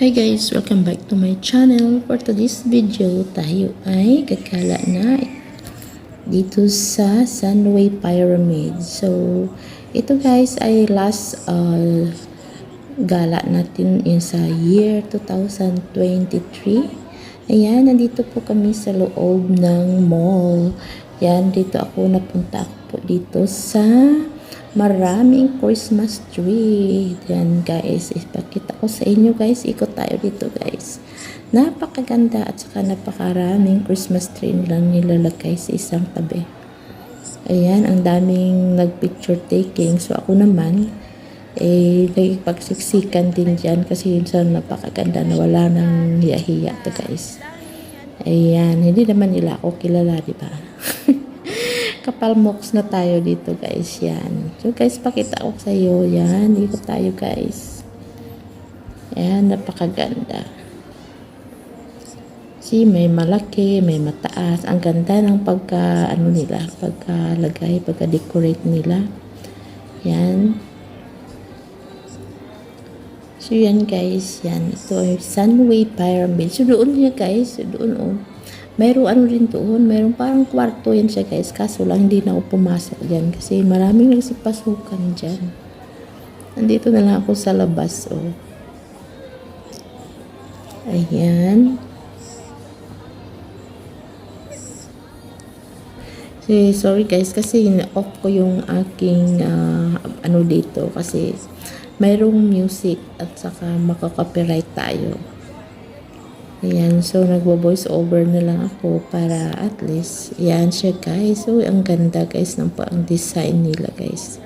Hi guys! Welcome back to my channel. For today's video, tayo ay gagala na dito sa Sunway Pyramid. So, ito guys ay last gala natin sa year 2023. Ayan, nandito po kami sa loob ng mall. Yan, napunta ako po dito sa maraming Christmas tree. Yan guys, ipakita ko sa inyo guys. Ikot tayo dito guys. Napakaganda at saka napakaraming Christmas tree lang nilalagay sa isang tabi. Ayan, ang daming nag-picture taking. So ako naman, nagpagsiksikan din dyan kasi yun napakaganda na wala nang hiya-hiya to guys. Ayan, hindi naman nila ako kilala, di ba? Kapalmoks na tayo dito guys, yan. So guys, pakita ko sa iyo, yan. Ikot tayo guys. Ayan, napakaganda. See, may malaki, may mataas. Ang ganda ng pagkalagay, pagka-decorate nila. Yan. So yan guys, yan. Ito ay Sunway Pyramid. So doon niya guys, doon oh. Mayroon rin doon, mayroong parang kwarto yan siya guys. Kaso lang hindi na ako pumasok dyan kasi maraming nagsipasukan dyan. Nandito na lang ako sa labas oh. Ayan. Sorry guys kasi off ko yung aking dito kasi mayroong music at saka makaka-copyright tayo. Ayan, so nagbo-voice over na lang ako para at least, yan siya guys. So ang ganda guys ng ang design nila guys.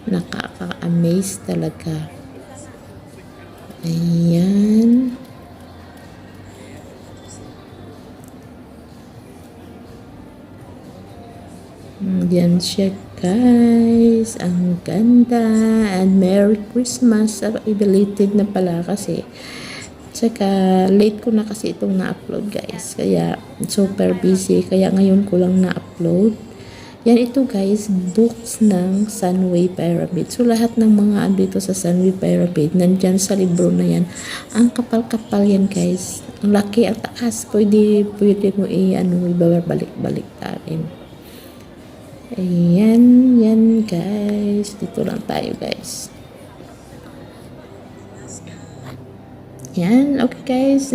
Nakaka-amaze talaga. Ayan. Yan siya guys. Ang ganda. And Merry Christmas. I-belated na pala kasi tsaka late ko na kasi itong na-upload guys. Kaya super busy. Kaya ngayon ko lang na-upload. Yan ito guys. Books ng Sunway Pyramid. So lahat ng mga andito sa Sunway Pyramid nandyan sa libro na yan. Ang kapal-kapal yan guys. Ang laki at taas. Pwede mo ibabalik-balik tarin. Ayan, yan guys. Dito lang tayo guys. Yan, okay guys.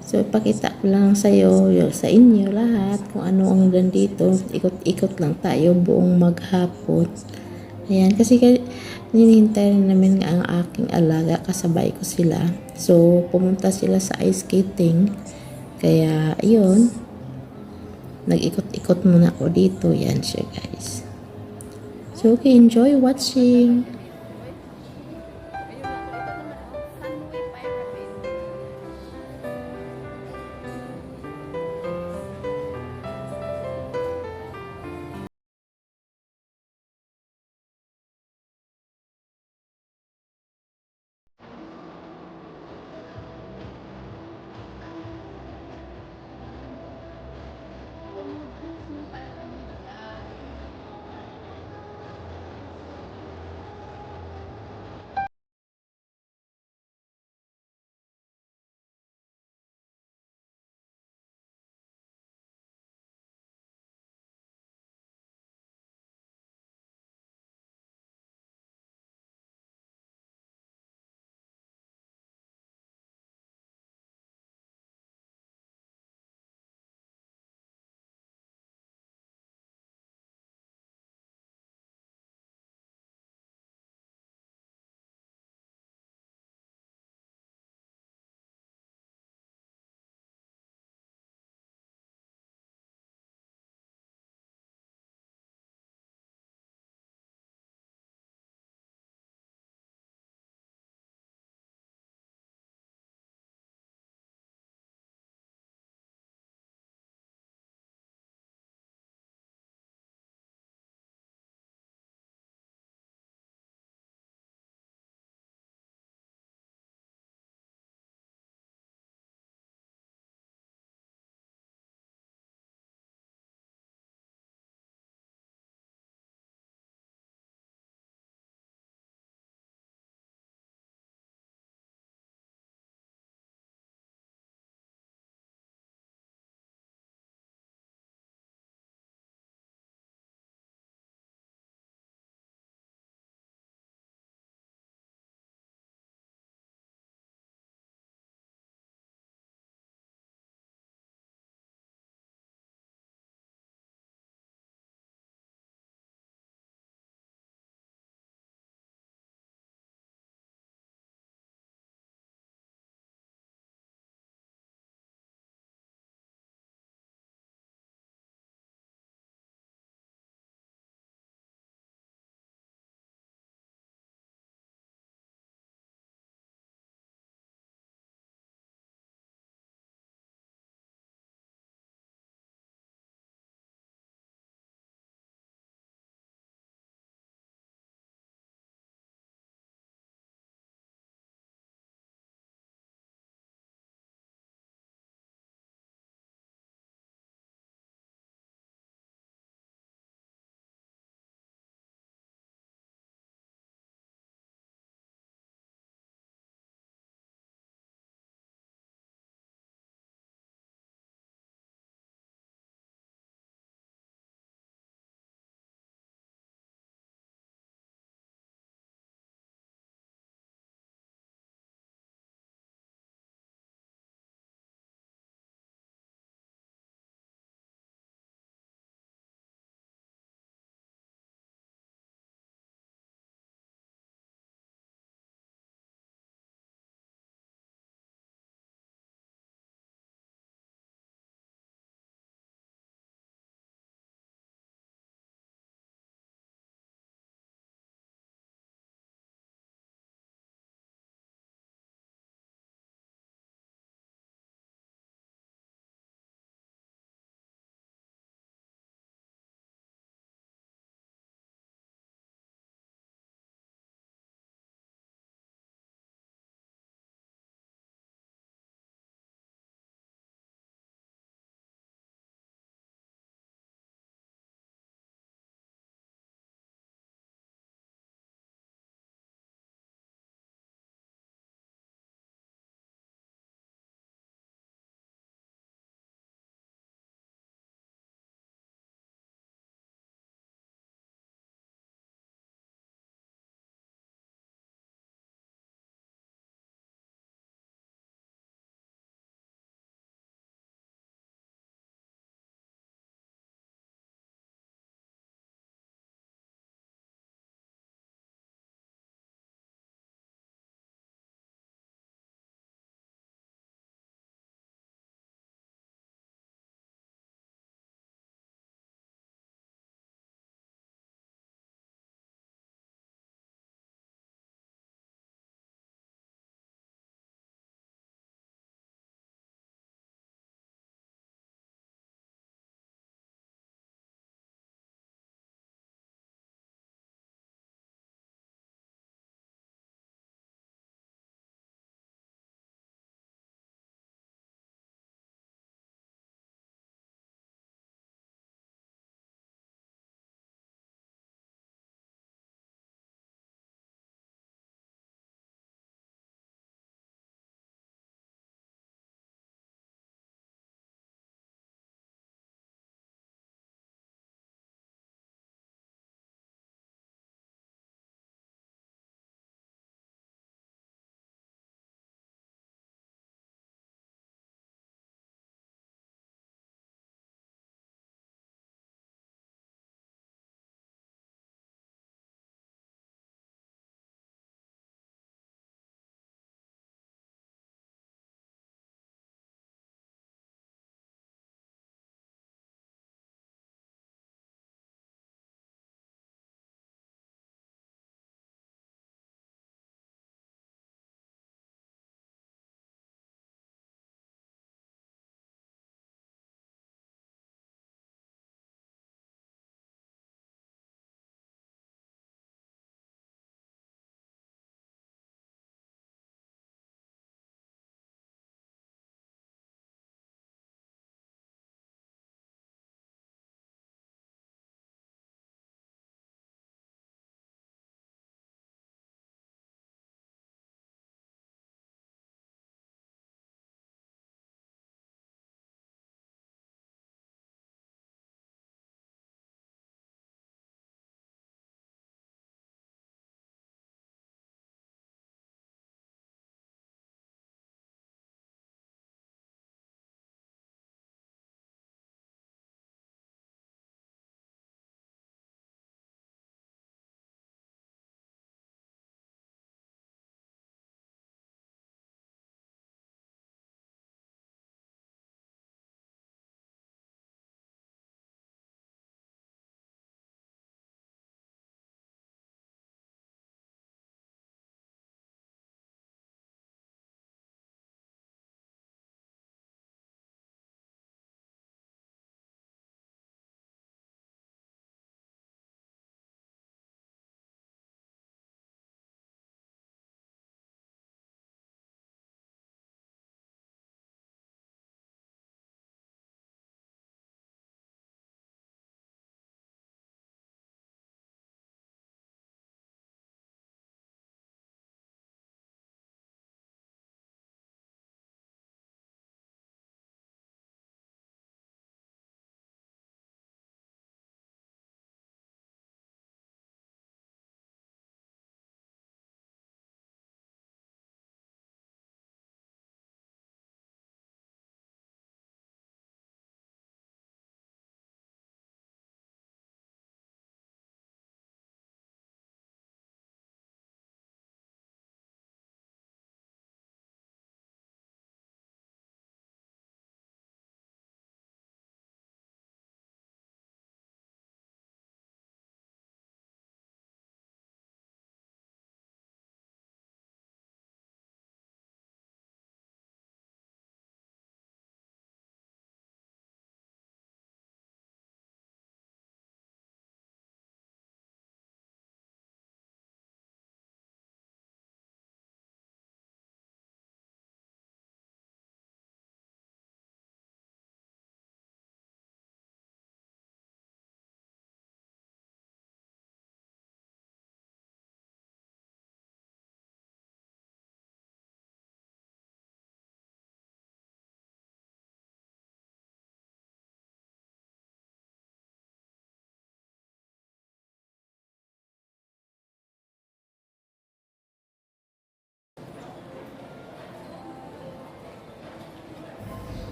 So pakita ko lang sa inyo lahat kung ano ang dito. Ikot-ikot lang tayo buong maghapon. Ayan, kasi hinihintay namin ang aking alaga. Kasabay ko sila. So pumunta sila sa ice skating. Kaya, ayun. Nag-ikot-ikot muna ako dito. Yan siya guys. So, okay, enjoy watching.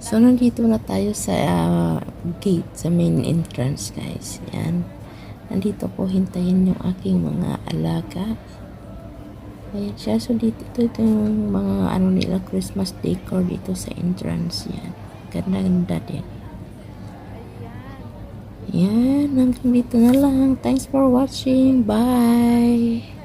So, nandito na tayo sa gate, sa main entrance, guys. Yan. Nandito ko hintayin yung aking mga alaga. Ayan siya. So, ito yung mga ano nila, Christmas decor dito sa entrance. Yan. Ganda-ganda din. Yan. Hanggang dito na lang. Thanks for watching. Bye!